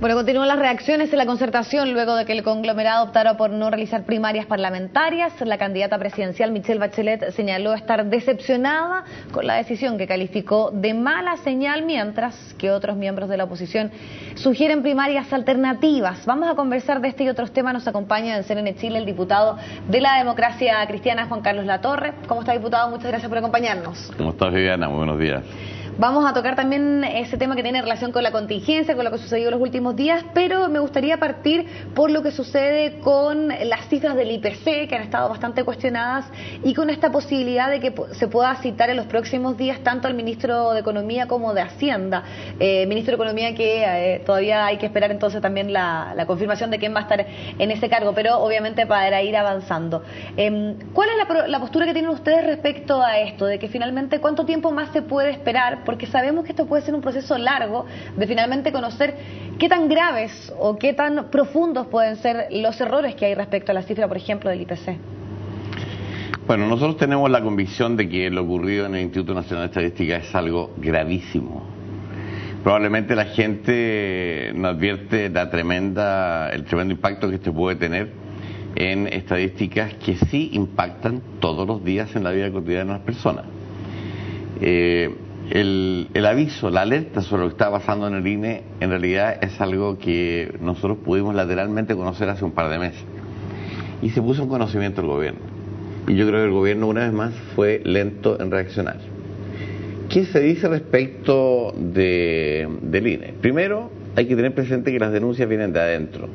Bueno, continúan las reacciones en la concertación luego de que el conglomerado optara por no realizar primarias parlamentarias. La candidata presidencial Michelle Bachelet señaló estar decepcionada con la decisión que calificó de mala señal, mientras que otros miembros de la oposición sugieren primarias alternativas. Vamos a conversar de este y otros temas. Nos acompaña en CNN Chile el diputado de la Democracia Cristiana, Juan Carlos Latorre. ¿Cómo está, diputado? Muchas gracias por acompañarnos. ¿Cómo estás, Viviana? Muy buenos días. Vamos a tocar también ese tema que tiene relación con la contingencia, con lo que sucedió los últimos días, pero me gustaría partir por lo que sucede con las cifras del IPC, que han estado bastante cuestionadas, y con esta posibilidad de que se pueda citar en los próximos días tanto al ministro de Economía como de Hacienda. Ministro de Economía que todavía hay que esperar entonces también la confirmación de quién va a estar en ese cargo, pero obviamente para ir avanzando. ¿Cuál es la postura que tienen ustedes respecto a esto, de que finalmente cuánto tiempo más se puede esperar? Porque sabemos que esto puede ser un proceso largo de finalmente conocer qué tan graves o qué tan profundos pueden ser los errores que hay respecto a la cifra, por ejemplo, del IPC. Bueno, nosotros tenemos la convicción de que lo ocurrido en el Instituto Nacional de Estadística es algo gravísimo. Probablemente la gente no advierte el tremendo impacto que esto puede tener en estadísticas que sí impactan todos los días en la vida cotidiana de las personas. El aviso, la alerta sobre lo que está pasando en el INE, en realidad es algo que nosotros pudimos lateralmente conocer hace un par de meses. Y se puso en conocimiento el gobierno. Y yo creo que el gobierno, una vez más, fue lento en reaccionar. ¿Qué se dice respecto del INE? Primero, hay que tener presente que las denuncias vienen de adentro.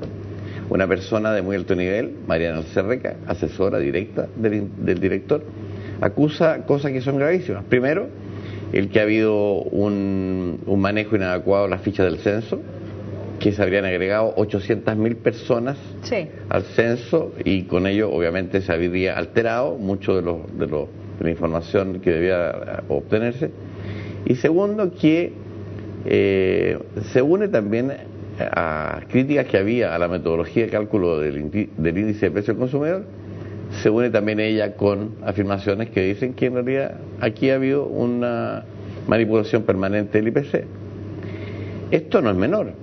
Una persona de muy alto nivel, Mariana Cerreca, asesora directa del director, acusa cosas que son gravísimas. Primero, el que ha habido un manejo inadecuado de las fichas del censo, que se habrían agregado 800.000 personas al censo, y con ello obviamente se habría alterado mucho de la información que debía obtenerse. Y segundo, que se une también a críticas que había a la metodología de cálculo del índice de precio del consumidor. Se une también ella con afirmaciones que dicen que en realidad aquí ha habido una manipulación permanente del IPC. Esto no es menor.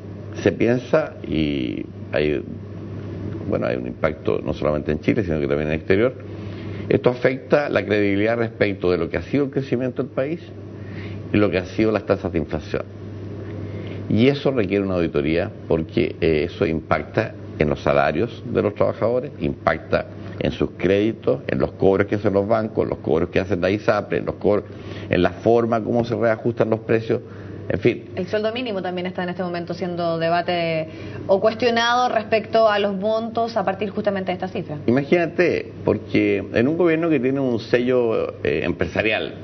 Se piensa, y hay un impacto no solamente en Chile, sino que también en el exterior. Esto afecta la credibilidad respecto de lo que ha sido el crecimiento del país y lo que ha sido las tasas de inflación. Y eso requiere una auditoría, porque eso impacta en los salarios de los trabajadores, impacta en sus créditos, en los cobros que hacen los bancos, los cobros que hacen la ISAPRE, en la forma como se reajustan los precios, en fin. El sueldo mínimo también está en este momento siendo debate o cuestionado respecto a los montos a partir justamente de esta cifra. Imagínate, porque en un gobierno que tiene un sello empresarial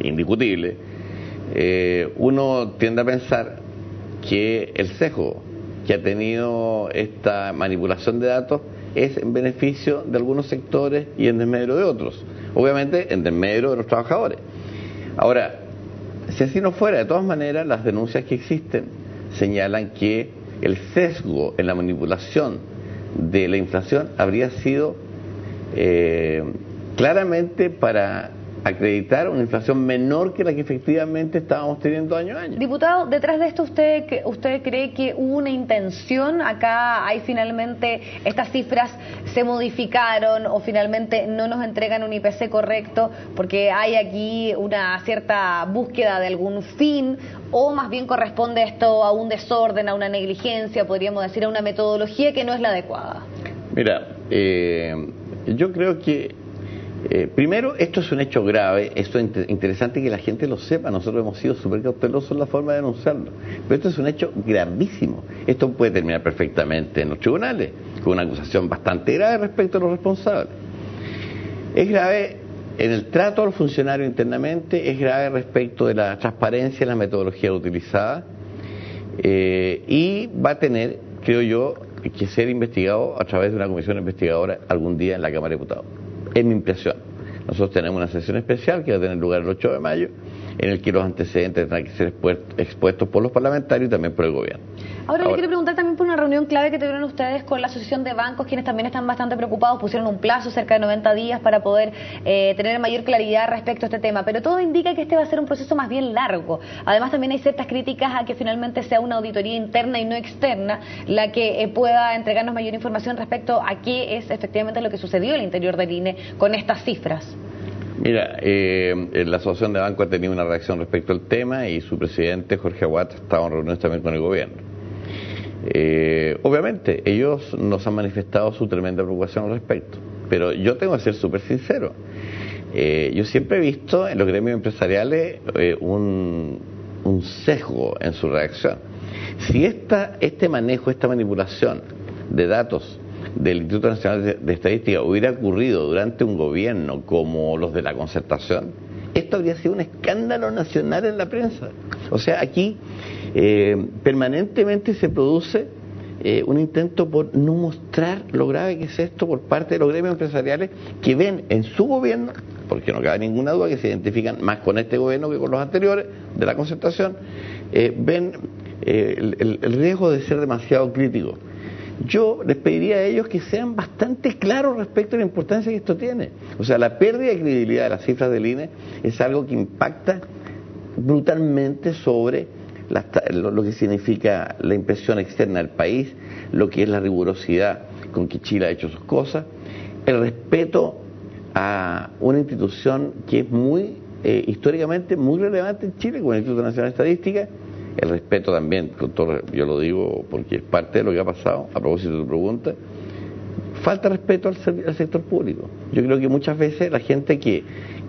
indiscutible, uno tiende a pensar que el sesgo que ha tenido esta manipulación de datos es en beneficio de algunos sectores y en desmedro de otros. Obviamente en desmedro de los trabajadores. Ahora, si así no fuera, de todas maneras, las denuncias que existen señalan que el sesgo en la manipulación de la inflación habría sido claramente para acreditar una inflación menor que la que efectivamente estábamos teniendo año a año. Diputado, detrás de esto, ¿usted cree que hubo una intención? Acá hay finalmente, estas cifras se modificaron o finalmente no nos entregan un IPC correcto porque hay aquí una cierta búsqueda de algún fin, o más bien corresponde esto a un desorden, a una negligencia, podríamos decir, a una metodología que no es la adecuada. Mira, yo creo que primero, esto es un hecho grave, esto es interesante que la gente lo sepa. Nosotros hemos sido súper cautelosos en la forma de denunciarlo, pero esto es un hecho gravísimo. Esto puede terminar perfectamente en los tribunales, con una acusación bastante grave respecto a los responsables. Es grave en el trato a los funcionarios internamente, es grave respecto de la transparencia en la metodología utilizada, y va a tener, creo yo, que ser investigado a través de una comisión investigadora algún día en la Cámara de Diputados. Es mi impresión. Nosotros tenemos una sesión especial que va a tener lugar el 8 de mayo, en el que los antecedentes tendrán que ser expuestos por los parlamentarios y también por el gobierno. Ahora le quiero preguntar también por una reunión clave que tuvieron ustedes con la Asociación de Bancos, quienes también están bastante preocupados, pusieron un plazo cerca de 90 días para poder tener mayor claridad respecto a este tema, pero todo indica que este va a ser un proceso más bien largo. Además también hay ciertas críticas a que finalmente sea una auditoría interna y no externa la que pueda entregarnos mayor información respecto a qué es efectivamente lo que sucedió al interior del INE con estas cifras. Mira, la Asociación de Bancos ha tenido una reacción respecto al tema y su presidente, Jorge Aguat, estaba en reuniones también con el gobierno. Obviamente, ellos nos han manifestado su tremenda preocupación al respecto, pero yo tengo que ser súper sincero. Yo siempre he visto en los gremios empresariales un sesgo en su reacción. Si este manejo, esta manipulación de datos del Instituto Nacional de Estadística hubiera ocurrido durante un gobierno como los de la Concertación, esto habría sido un escándalo nacional en la prensa. O sea, aquí permanentemente se produce un intento por no mostrar lo grave que es esto por parte de los gremios empresariales que ven en su gobierno, porque no cabe ninguna duda que se identifican más con este gobierno que con los anteriores de la Concertación, ven el riesgo de ser demasiado críticos. Yo les pediría a ellos que sean bastante claros respecto a la importancia que esto tiene. O sea, la pérdida de credibilidad de las cifras del INE es algo que impacta brutalmente sobre lo que significa la impresión externa del país, lo que es la rigurosidad con que Chile ha hecho sus cosas, el respeto a una institución que es muy históricamente muy relevante en Chile, como el Instituto Nacional de Estadística, el respeto también, con todo, yo lo digo porque es parte de lo que ha pasado, a propósito de tu pregunta, falta respeto al sector público. Yo creo que muchas veces la gente que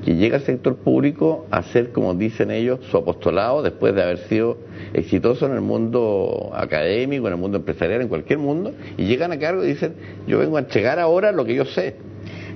llega al sector público a hacer, como dicen ellos, su apostolado después de haber sido exitoso en el mundo académico, en el mundo empresarial, en cualquier mundo, y llegan a cargo y dicen, yo vengo a entregar ahora lo que yo sé.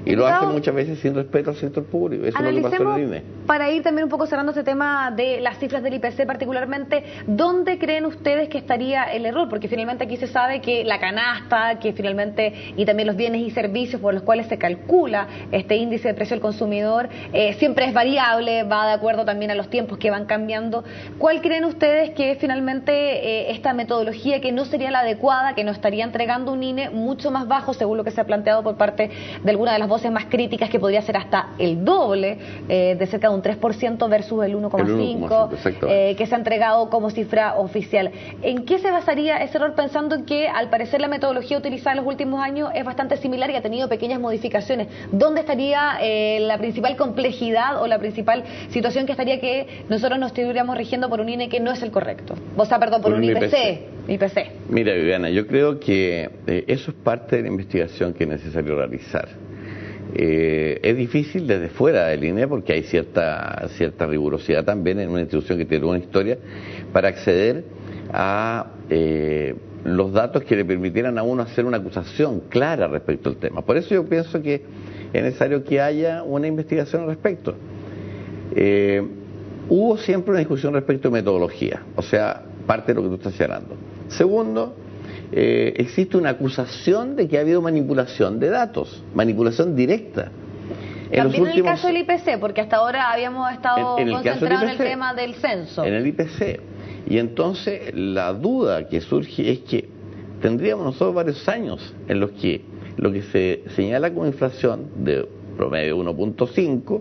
Y lo hacen muchas veces sin respeto al sector público. Eso es lo que pasó en el INE. Para ir también un poco cerrando este tema de las cifras del IPC particularmente, ¿dónde creen ustedes que estaría el error? Porque finalmente aquí se sabe que la canasta, que finalmente, y también los bienes y servicios por los cuales se calcula este índice de precio al consumidor, siempre es variable, va de acuerdo también a los tiempos que van cambiando. ¿Cuál creen ustedes que finalmente esta metodología que no sería la adecuada, que nos estaría entregando un INE mucho más bajo, según lo que se ha planteado por parte de alguna de las voces más críticas, que podría ser hasta el doble, de cerca de un 3% versus el 1,5%, que se ha entregado como cifra oficial? ¿En qué se basaría ese error, pensando en que al parecer la metodología utilizada en los últimos años es bastante similar y ha tenido pequeñas modificaciones? ¿Dónde estaría la principal complejidad o la principal situación que estaría que nosotros nos estuviéramos rigiendo por un INE que no es el correcto? O sea, perdón, por un IPC. Mira, Viviana, yo creo que eso es parte de la investigación que es necesario realizar. Es difícil desde fuera del INE porque hay cierta rigurosidad también en una institución que tiene una historia para acceder a los datos que le permitieran a uno hacer una acusación clara respecto al tema. Por eso yo pienso que es necesario que haya una investigación al respecto. Hubo siempre una discusión respecto a metodología, o sea, parte de lo que tú estás señalando. Segundo, existe una acusación de que ha habido manipulación de datos, manipulación directa. También en el caso del IPC, porque hasta ahora habíamos estado concentrados en el tema del censo. En el IPC. Y entonces la duda que surge es que tendríamos nosotros varios años en los que lo que se señala como inflación de promedio 1.5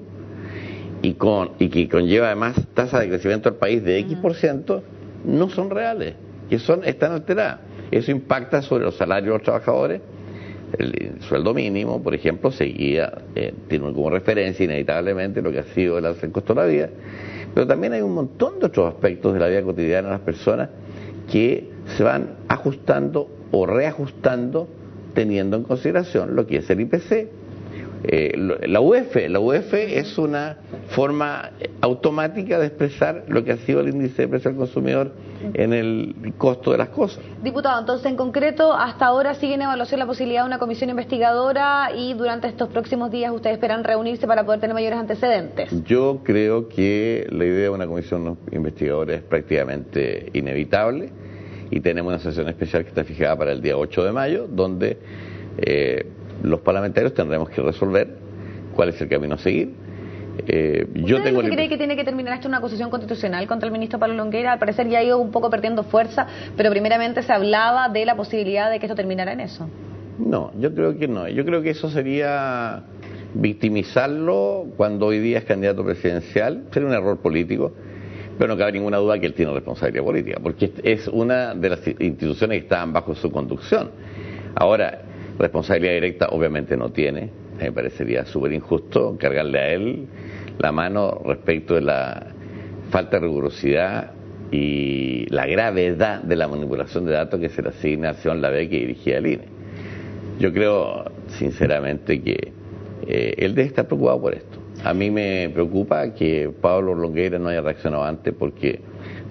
y que conlleva además tasa de crecimiento del país de X%, no son reales, que están alteradas. Eso impacta sobre los salarios de los trabajadores. El sueldo mínimo, por ejemplo, tiene como referencia inevitablemente lo que ha sido el alza del costo de la vida, pero también hay un montón de otros aspectos de la vida cotidiana de las personas que se van ajustando o reajustando teniendo en consideración lo que es el IPC. La UEF es una forma automática de expresar lo que ha sido el índice de precio al consumidor en el costo de las cosas. Diputado, entonces en concreto hasta ahora sigue en evaluación la posibilidad de una comisión investigadora y durante estos próximos días ustedes esperan reunirse para poder tener mayores antecedentes. Yo creo que la idea de una comisión investigadora es prácticamente inevitable y tenemos una sesión especial que está fijada para el día 8 de mayo donde los parlamentarios tendremos que resolver cuál es el camino a seguir Yo tengo ¿Usted cree que tiene que terminar esto una acusación constitucional contra el ministro Pablo Longueira? Al parecer ya ha ido un poco perdiendo fuerza, pero primeramente se hablaba de la posibilidad de que esto terminara en eso. No, yo creo que no. Yo creo que eso sería victimizarlo cuando hoy día es candidato presidencial. Sería un error político, pero no cabe ninguna duda que él tiene responsabilidad política, porque es una de las instituciones que estaban bajo su conducción. Ahora, responsabilidad directa obviamente no tiene. Me parecería súper injusto cargarle a él la mano respecto de la falta de rigurosidad y la gravedad de la manipulación de datos que se le asigna a Sion Lavey, que dirigía el INE. Yo creo sinceramente que él debe estar preocupado por esto. A mí me preocupa que Pablo Longueira no haya reaccionado antes, porque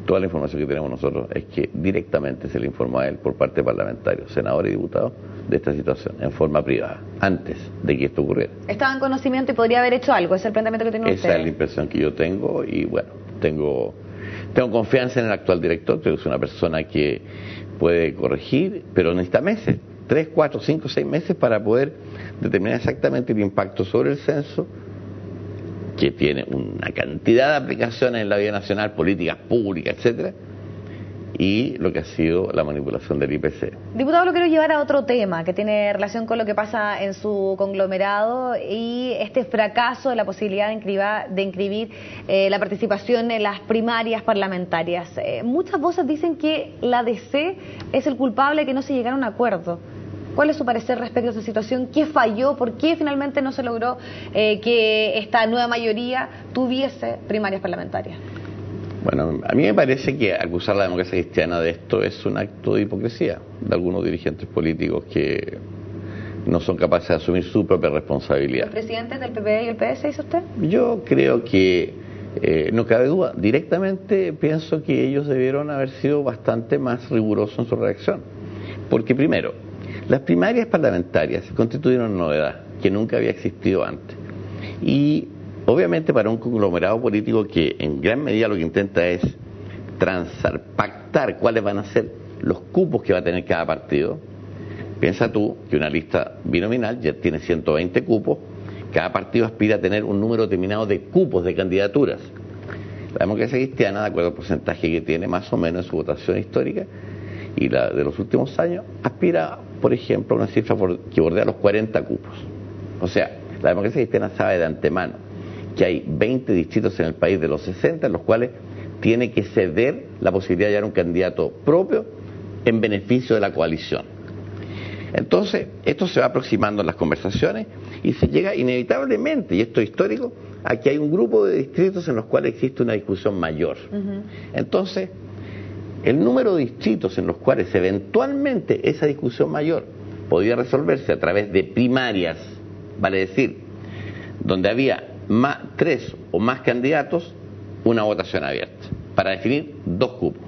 toda la información que tenemos nosotros es que directamente se le informó a él por parte de parlamentarios, senadores y diputados de esta situación, en forma privada, antes de que esto ocurriera. Estaba en conocimiento y podría haber hecho algo, ese es el planteamiento que tiene usted. Esa es la impresión que yo tengo y bueno, tengo confianza en el actual director, creo que es una persona que puede corregir, pero necesita meses, 3, 4, 5, 6 meses para poder determinar exactamente el impacto sobre el censo, que tiene una cantidad de aplicaciones en la vida nacional, políticas públicas, etcétera, y lo que ha sido la manipulación del IPC. Diputado, lo quiero llevar a otro tema que tiene relación con lo que pasa en su conglomerado y este fracaso de la posibilidad de inscribir la participación en las primarias parlamentarias. Muchas voces dicen que la DC es el culpable de que no se llegara a un acuerdo. ¿Cuál es su parecer respecto a esa situación? ¿Qué falló? ¿Por qué finalmente no se logró que esta nueva mayoría tuviese primarias parlamentarias? Bueno, a mí me parece que acusar a la democracia cristiana de esto es un acto de hipocresía de algunos dirigentes políticos que no son capaces de asumir su propia responsabilidad. ¿Los presidentes del PP y el PS, dice usted? Yo creo que no cabe duda. Directamente pienso que ellos debieron haber sido bastante más rigurosos en su reacción. Porque primero, las primarias parlamentarias constituyeron una novedad que nunca había existido antes. Y obviamente para un conglomerado político que en gran medida lo que intenta es transar, pactar cuáles van a ser los cupos que va a tener cada partido. Piensa tú que una lista binominal ya tiene 120 cupos, cada partido aspira a tener un número determinado de cupos, de candidaturas. La democracia cristiana, de acuerdo al porcentaje que tiene más o menos en su votación histórica y la de los últimos años, aspira, por ejemplo, a una cifra que bordea los 40 cupos. O sea, la democracia cristiana sabe de antemano que hay 20 distritos en el país de los 60 en los cuales tiene que ceder la posibilidad de hallar un candidato propio en beneficio de la coalición. Entonces, esto se va aproximando en las conversaciones y se llega inevitablemente, y esto es histórico, a que hay un grupo de distritos en los cuales existe una discusión mayor. Entonces, el número de distritos en los cuales eventualmente esa discusión mayor podía resolverse a través de primarias, vale decir, donde había 3 o más candidatos, una votación abierta para definir 2 cupos.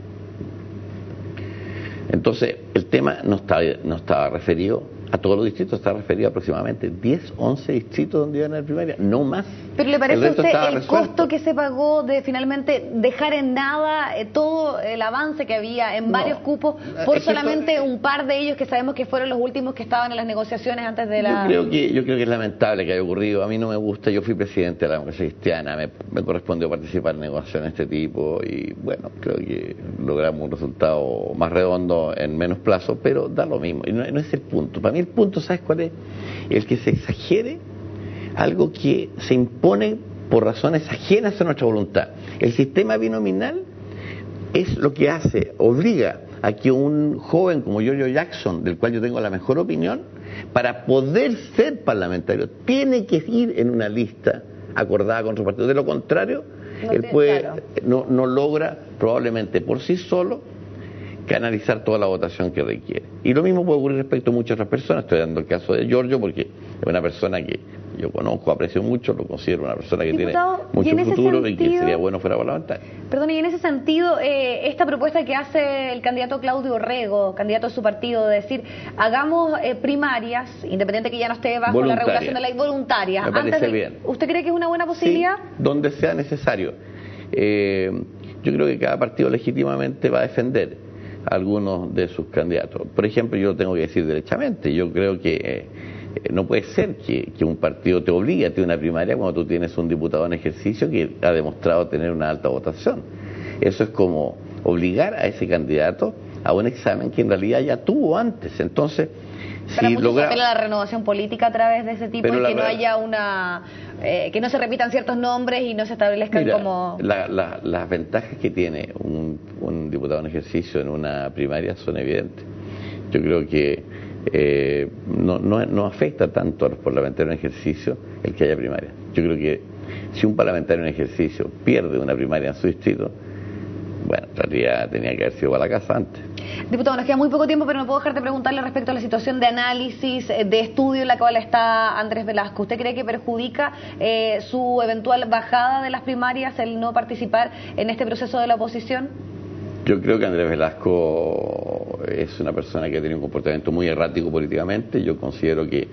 Entonces el tema no estaba referido a todos los distritos, está referido a aproximadamente 10, 11 distritos donde iban a la primaria, no más. ¿Pero le parece a usted el costo que se pagó de finalmente dejar en nada todo el avance que había en varios cupos por solamente un par de ellos que sabemos que fueron los últimos que estaban en las negociaciones antes de la... Yo creo que es lamentable que haya ocurrido. A mí no me gusta, yo fui presidente de la democracia cristiana, me correspondió participar en negociaciones de este tipo y bueno, creo que logramos un resultado más redondo en menos plazo, pero da lo mismo, y no es el punto. Para mí el punto, ¿sabes cuál es? El que se exagere algo que se impone por razones ajenas a nuestra voluntad. El sistema binominal es lo que obliga a que un joven como Giorgio Jackson, del cual yo tengo la mejor opinión, para poder ser parlamentario, tiene que ir en una lista acordada con su partido. De lo contrario, no logra probablemente por sí solo canalizar toda la votación que requiere. Y lo mismo puede ocurrir respecto a muchas otras personas. Estoy dando el caso de Giorgio porque es una persona que yo conozco, aprecio mucho, lo considero una persona que Diputado, tiene mucho futuro y que sería bueno fuera parlamentario. Perdón, y en ese sentido, esta propuesta que hace el candidato Claudio Rego, candidato de su partido, de decir, hagamos primarias, independiente que ya no esté bajo la regulación de la ley, voluntaria. Me parece bien. ¿Usted cree que es una buena posibilidad? Sí, donde sea necesario. Yo creo que cada partido legítimamente va a defender algunos de sus candidatos. Por ejemplo, yo lo tengo que decir derechamente, yo creo que no puede ser que un partido te obligue a tener una primaria cuando tú tienes un diputado en ejercicio que ha demostrado tener una alta votación. Eso es como obligar a ese candidato a un examen que en realidad ya tuvo antes. Entonces, para si muchos apela a la renovación política a través de ese tipo, y que no haya que no se repitan ciertos nombres y no se establezcan como... Las ventajas que tiene un diputado en ejercicio en una primaria son evidentes. Yo creo que no afecta tanto a los parlamentarios en ejercicio el que haya primaria. Yo creo que si un parlamentario en ejercicio pierde una primaria en su distrito, bueno, en realidad tenía que haber sido para la casa antes. Diputado, nos queda muy poco tiempo, pero no puedo dejar de preguntarle respecto a la situación de análisis, de estudio en la cual está Andrés Velasco. ¿Usted cree que perjudica su eventual bajada de las primarias el no participar en este proceso de la oposición? Yo creo que Andrés Velasco es una persona que ha tenido un comportamiento muy errático políticamente. Yo considero que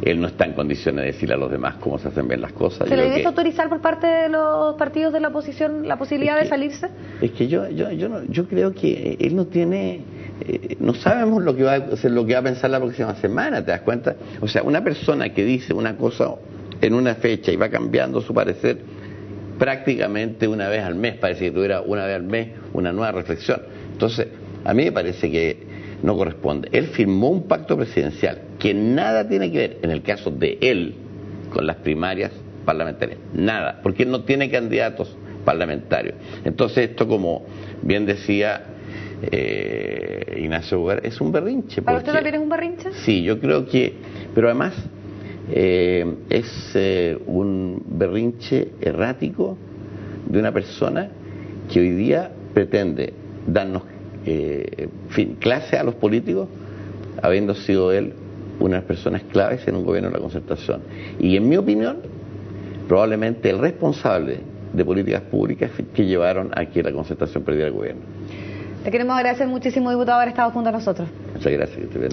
él no está en condiciones de decirle a los demás cómo se hacen ver las cosas. ¿Se le debe autorizar por parte de los partidos de la oposición la posibilidad de salirse? Es que yo creo que él no tiene... no sabemos lo que va a pensar la próxima semana, ¿te das cuenta? O sea, una persona que dice una cosa en una fecha y va cambiando su parecer prácticamente una vez al mes, parece que tuviera una vez al mes una nueva reflexión. Entonces, a mí me parece que no corresponde. Él firmó un pacto presidencial que nada tiene que ver, en el caso de él, con las primarias parlamentarias. Nada, porque él no tiene candidatos parlamentarios. Entonces esto, como bien decía Ignacio Bogar, es un berrinche. ¿Para usted también es un berrinche? Sí, yo creo que... Pero además es un berrinche errático de una persona que hoy día pretende darnos clase a los políticos, habiendo sido él una de las personas claves en un gobierno de la Concertación. Y en mi opinión, probablemente el responsable de políticas públicas que llevaron a que la Concertación perdiera el gobierno. Le queremos agradecer muchísimo, diputado, haber estado junto a nosotros. Muchas gracias, que esté bien.